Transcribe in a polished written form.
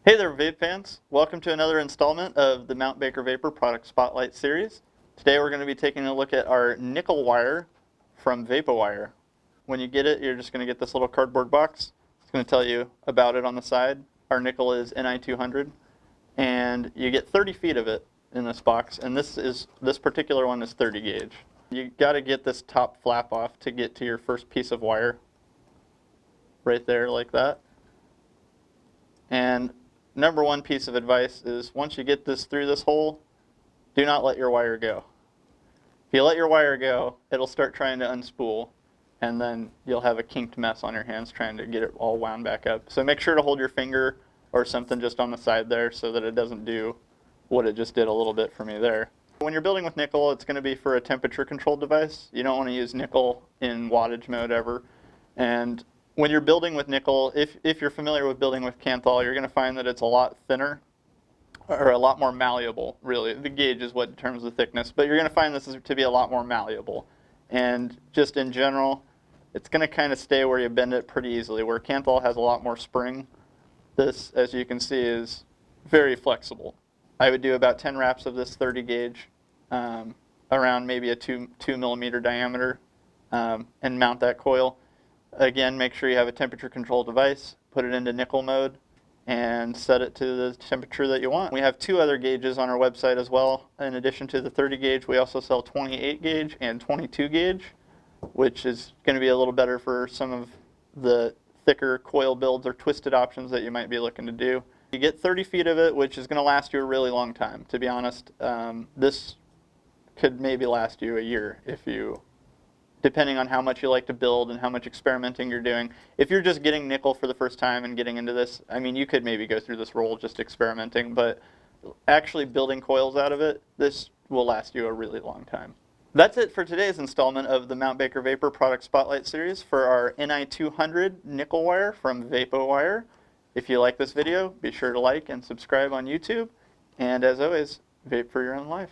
Hey there, vape fans. Welcome to another installment of the Mount Baker Vapor Product Spotlight Series. Today we're going to be taking a look at our nickel wire from Vapowire. When you get it, you're just going to get this little cardboard box. It's going to tell you about it on the side. Our nickel is Ni200, and you get 30 feet of it in this box, and this particular one is 30 gauge. You got to get this top flap off to get to your first piece of wire, right there like that. And number one piece of advice is once you get this through this hole, do not let your wire go. If you let your wire go, it'll start trying to unspool, and then you'll have a kinked mess on your hands trying to get it all wound back up. So make sure to hold your finger or something just on the side there so that it doesn't do what it just did a little bit for me there. When you're building with nickel, it's going to be for a temperature controlled device. You don't want to use nickel in wattage mode ever. And when you're building with nickel, if you're familiar with building with Kanthal, you're going to find that it's a lot thinner, or a lot more malleable, really. The gauge is what determines the thickness, but you're going to find this to be a lot more malleable. And just in general, it's going to kind of stay where you bend it pretty easily, where Kanthal has a lot more spring. This, as you can see, is very flexible. I would do about 10 wraps of this 30 gauge around maybe a 2 millimeter diameter and mount that coil. Again, make sure you have a temperature control device, put it into nickel mode, and set it to the temperature that you want. We have two other gauges on our website as well. In addition to the 30 gauge, we also sell 28 gauge and 22 gauge, which is going to be a little better for some of the thicker coil builds or twisted options that you might be looking to do. You get 30 feet of it, which is going to last you a really long time. To be honest, this could maybe last you a year depending on how much you like to build and how much experimenting you're doing. If you're just getting nickel for the first time and getting into this, I mean, you could maybe go through this roll just experimenting, but actually building coils out of it, this will last you a really long time. That's it for today's installment of the Mount Baker Vapor Product Spotlight Series for our Ni200 nickel wire from Vapowire. If you like this video, be sure to like and subscribe on YouTube. And as always, vape for your own life.